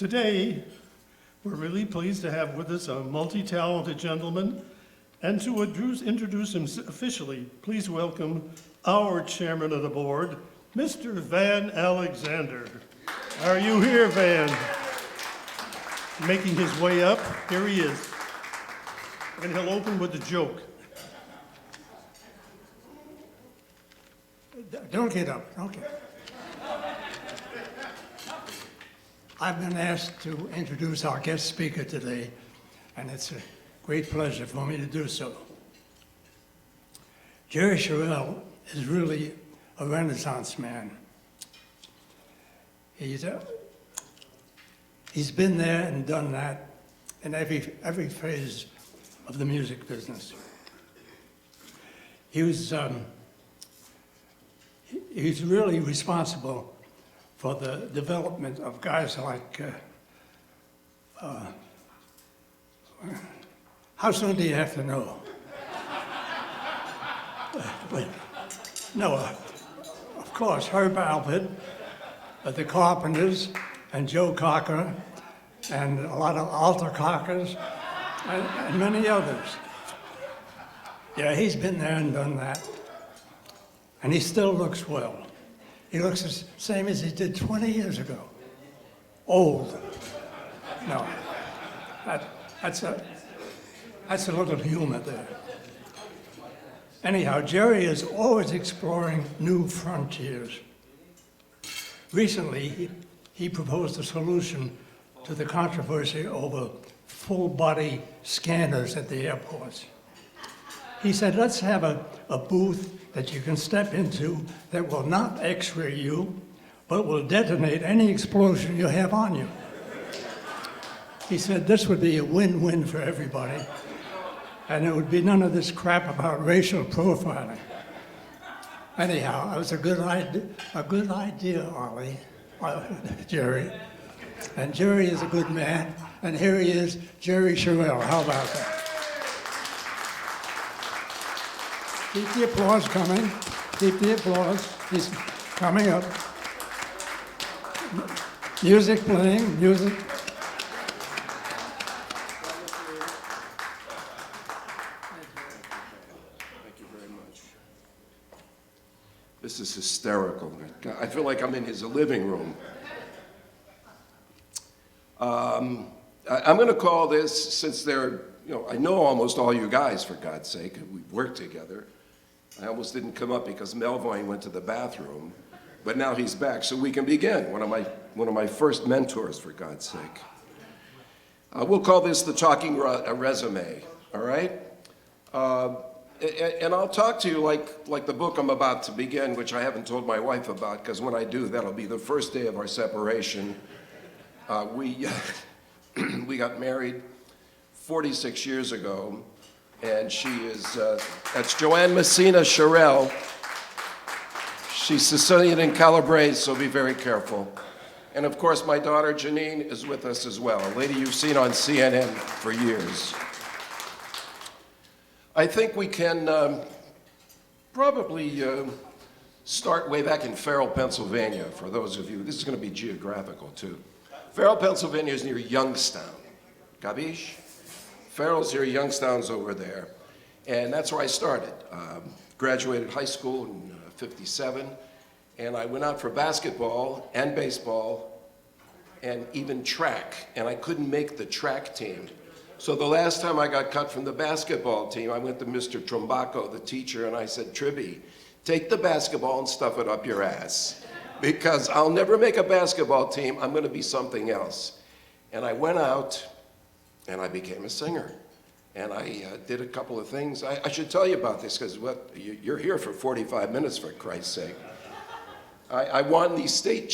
Today, we're really pleased to have with us a multi-talented gentleman, and to introduce him officially, please welcome our chairman of the board, Mr. Van Alexander. Are you here, Van? Making his way up, here he is. And he'll open with a joke. Don't get up, okay. I've been asked to introduce our guest speaker today, and it's a great pleasure for me to do so. Jerry Sharrell is really a Renaissance man. He's been there and done that in every phase of the music business. He's really responsible for the development of guys like, how soon do you have to know? No, of course, Herb Alpert, the Carpenters, and Joe Cocker, and a lot of alto Cockers, and many others. Yeah, he's been there and done that. And he still looks well. He looks the same as he did 20 years ago. Old. No, that's a little humor there. Anyhow, Jerry is always exploring new frontiers. Recently, he proposed a solution to the controversy over full-body scanners at the airports. He said, let's have a booth that you can step into that will not x-ray you, but will detonate any explosion you have on you. He said this would be a win-win for everybody, and it would be none of this crap about racial profiling. Anyhow, it was a good idea, Ollie, Jerry. And Jerry is a good man, and here he is, Jerry Sharrell. How about that? Keep the applause coming. Keep the applause. He's coming up. Music playing, music. Thank you very much. This is hysterical. I feel like I'm in his living room. I'm going to call this, since they're, I know almost all you guys, for God's sake, we've worked together. I almost didn't come up because Melvoin went to the bathroom, but now he's back, so we can begin. One of my first mentors, for God's sake. We'll call this the talking resume, all right? And I'll talk to you like the book I'm about to begin, which I haven't told my wife about, because when I do, that'll be the first day of our separation. We got married 46 years ago, and she is, that's Joanne Messina Sharrell. She's Sicilian and Calabrese, so be very careful. And of course, my daughter Janine is with us as well, a lady you've seen on CNN for years. I think we can probably start way back in Farrell, Pennsylvania, for those of you. This is going to be geographical, too. Farrell, Pennsylvania is near Youngstown. Capiche? Farrell's near Youngstown's over there. And that's where I started. Graduated high school in 57. And I went out for basketball and baseball and even track. And I couldn't make the track team. So the last time I got cut from the basketball team, I went to Mr. Trombaco, the teacher, and I said, Tribby, take the basketball and stuff it up your ass. Because I'll never make a basketball team, I'm gonna be something else. And I went out and I became a singer. And I did a couple of things. I should tell you about this, because you're here for 45 minutes, for Christ's sake. I won the state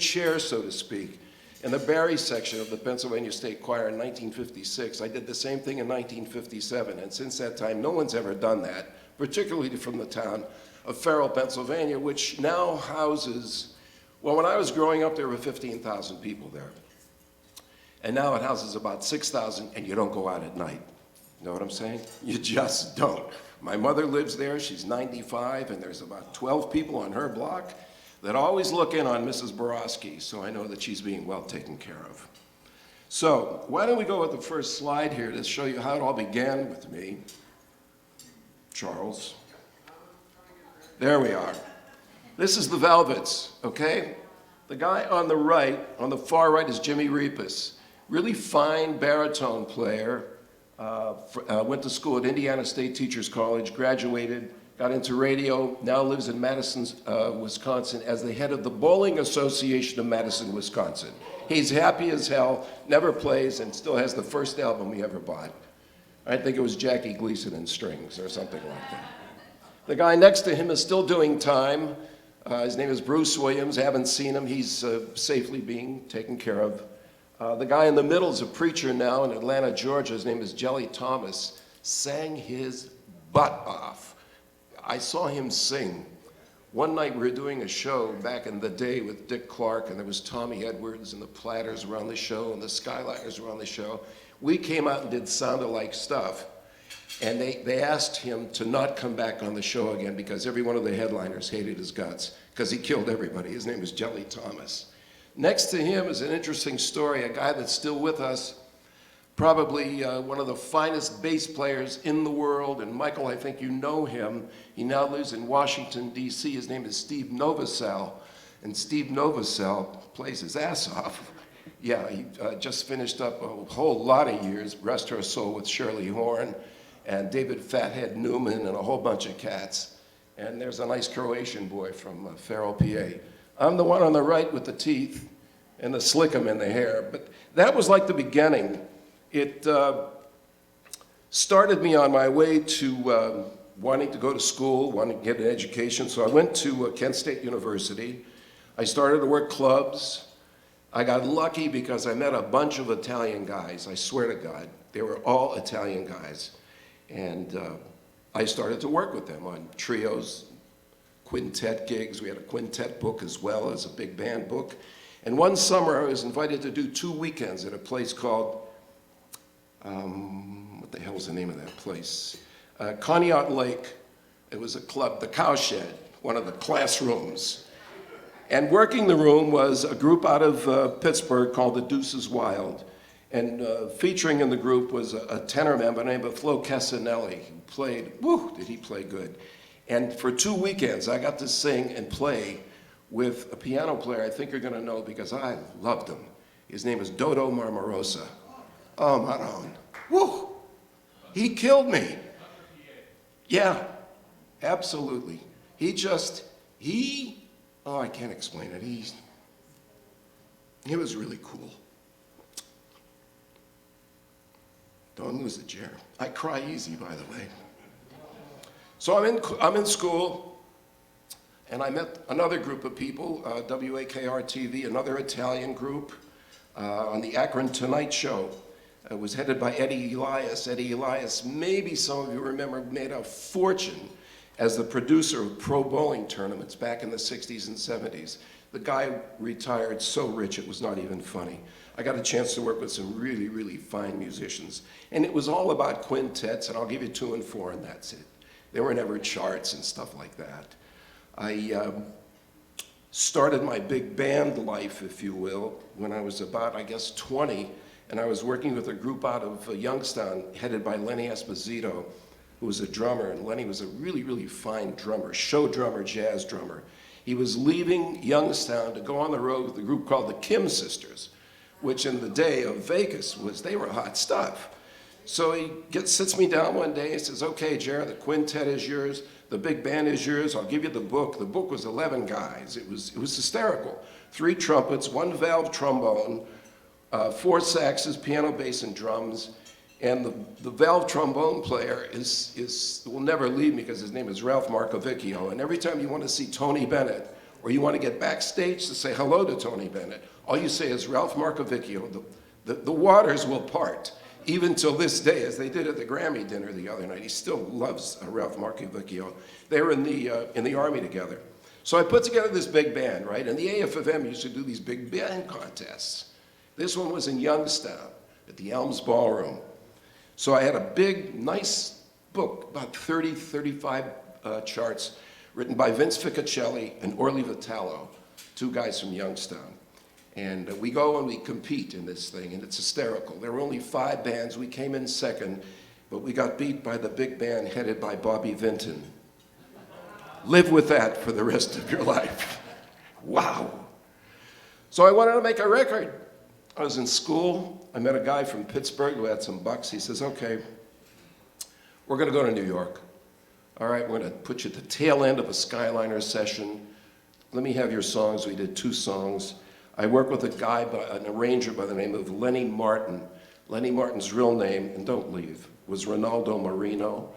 chair, so to speak, in the Barry section of the Pennsylvania State Choir in 1956. I did the same thing in 1957, and since that time, no one's ever done that, particularly from the town of Farrell, Pennsylvania, which now houses, well, when I was growing up, there were 15,000 people there. And now it houses about 6,000, and you don't go out at night. You know what I'm saying? You just don't. My mother lives there, she's 95, and there's about 12 people on her block. that always look in on Mrs. Borowski, so I know that she's being well taken care of. So why don't we go with the first slide here to show you how it all began with me. Charles. There we are. This is the Velvets, okay? The guy on the right, on the far right, is Jimmy Repus. Really fine baritone player. Went to school at Indiana State Teachers College, graduated, got into radio, now lives in Madison, Wisconsin as the head of the Bowling Association of Madison, Wisconsin. He's happy as hell, never plays, and still has the first album he ever bought. I think it was Jackie Gleason and Strings or something like that. The guy next to him is still doing time. His name is Bruce Williams. I haven't seen him. He's safely being taken care of. The guy in the middle is a preacher now in Atlanta, Georgia. His name is Jelly Thomas. Sang his butt off. I saw him sing. One night we were doing a show back in the day with Dick Clark, and there was Tommy Edwards, and the Platters were on the show, and the Skyliners were on the show. We came out and did sound-alike stuff, and they asked him to not come back on the show again because every one of the headliners hated his guts because he killed everybody. His name was Jelly Thomas. Next to him is an interesting story, a guy that's still with us, probably one of the finest bass players in the world, and Michael, I think you know him. He now lives in Washington, D.C. His name is Steve Novosel, and Steve Novosel plays his ass off. Yeah, he just finished up a whole lot of years, rest her soul, with Shirley Horn and David Fathead Newman and a whole bunch of cats. And there's a nice Croatian boy from Farrell, PA. I'm the one on the right with the teeth and the slickum in the hair, but that was like the beginning. It started me on my way to wanting to go to school, wanting to get an education, so I went to Kent State University. I started to work clubs. I got lucky because I met a bunch of Italian guys, I swear to God. They were all Italian guys. And I started to work with them on trios, quintet gigs. We had a quintet book as well as a big band book. And one summer I was invited to do 2 weekends at a place called, what the hell's the name of that place? Conneaut Lake. It was a club, the Cowshed, one of the classrooms. And working the room was a group out of Pittsburgh called the Deuces Wild. And featuring in the group was a tenor man by the name of Flo Casanelli, who played, whoo, did he play good. And for 2 weekends, I got to sing and play with a piano player I think you're gonna know because I loved him. His name is Dodo Marmarosa. Oh, Maron. Woo! He killed me. Yeah, absolutely. Oh, I can't explain it. He was really cool. Don't lose it, Jer. I cry easy, by the way. So I'm in school, and I met another group of people, WAKR-TV, another Italian group, on the Akron Tonight Show. It was headed by Eddie Elias. Eddie Elias, maybe some of you remember, made a fortune as the producer of pro bowling tournaments back in the 60s and 70s. The guy retired so rich it was not even funny. I got a chance to work with some really, really fine musicians. And it was all about quintets, and I'll give you 2 and 4, and that's it. There were never charts and stuff like that. I started my big band life, if you will, when I was about, I guess, 20, and I was working with a group out of Youngstown headed by Lenny Esposito, who was a drummer, and Lenny was a really, really fine drummer, show drummer, jazz drummer. He was leaving Youngstown to go on the road with a group called the Kim Sisters, which in the day of Vegas they were hot stuff. So he sits me down one day and says, okay, Jared, the quintet is yours, the big band is yours, I'll give you the book. The book was 11 guys. It was hysterical. 3 trumpets, 1 valve trombone, 4 saxes, piano, bass, and drums. And the valve trombone player will never leave me because his name is Ralph Marcovicchio. And every time you want to see Tony Bennett, or you want to get backstage to say hello to Tony Bennett, all you say is Ralph Marcovicchio. The waters will part, even till this day, as they did at the Grammy dinner the other night. He still loves Ralph Marcovicchio. They were in the Army together. So I put together this big band, right? And the AFM used to do these big band contests. This one was in Youngstown at the Elms Ballroom. So I had a big, nice book, about 30, 35 charts, written by Vince Ficacelli and Orly Vitalo. two guys from Youngstown. And we go and we compete in this thing, and it's hysterical. There were only 5 bands. We came in second, but we got beat by the big band headed by Bobby Vinton. Live with that for the rest of your life. Wow. So I wanted to make a record. I was in school. I met a guy from Pittsburgh who had some bucks. He says, okay, we're going to go to New York. All right, we're going to put you at the tail end of a Skyliner session. Let me have your songs. We did 2 songs. I worked with a guy, an arranger by the name of Lenny Martin. Lenny Martin's real name, and don't leave, was Ronaldo Marino.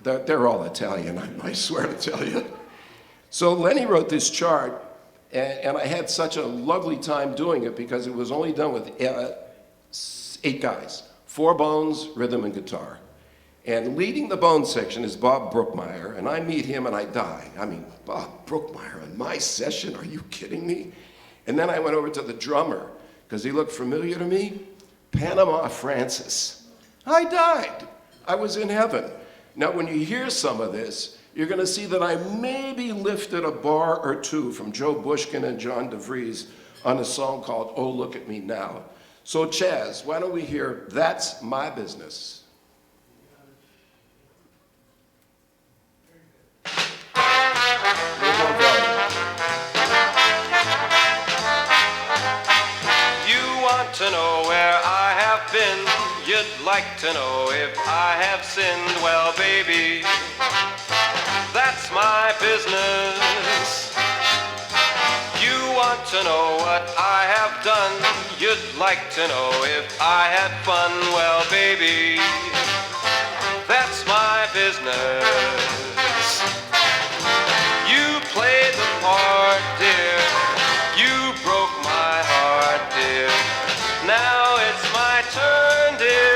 They're all Italian, I swear to tell you. So Lenny wrote this chart, and I had such a lovely time doing it because it was only done with 8 guys, 4 bones, rhythm, and guitar. And leading the bone section is Bob Brookmeyer, and I meet him and I die. I mean, Bob Brookmeyer in my session, are you kidding me? And then I went over to the drummer, because he looked familiar to me, Panama Francis. I died. I was in heaven. Now, when you hear some of this, you're going to see that I maybe lifted a bar or 2 from Joe Bushkin and John DeVries on a song called Oh, Look at Me Now. So, Chaz, why don't we hear That's My Business? To know where I have been, you'd like to know if I have sinned. Well, baby, that's my business. You want to know what I have done, you'd like to know if I had fun. Well, baby, that's my business. You played the part, dear, you broke my heart, dear. Now it's my turn, dear,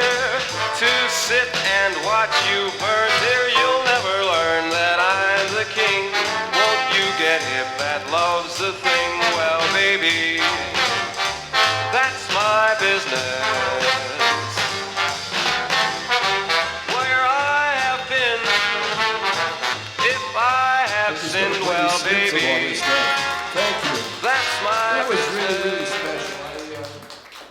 to sit and watch you burn, dear. You'll never learn that I'm the king. Won't you get hip? That love's the thing. Well, baby, that's my business. Where I have been, if I have sinned, well, baby, Thank you. that's my That was business. really special.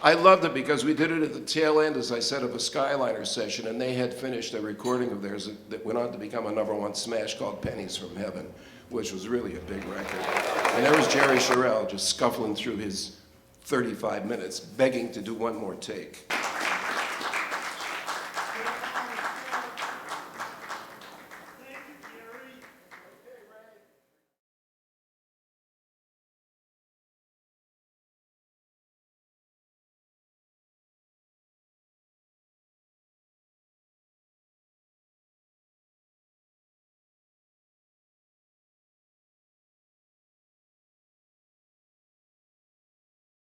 I loved it because we did it at the tail end, as I said, of a Skyliner session, and they had finished a recording of theirs that went on to become a #1 smash called Pennies from Heaven, which was really a big record. And there was Jerry Sharrell just scuffling through his 35 minutes, begging to do one more take.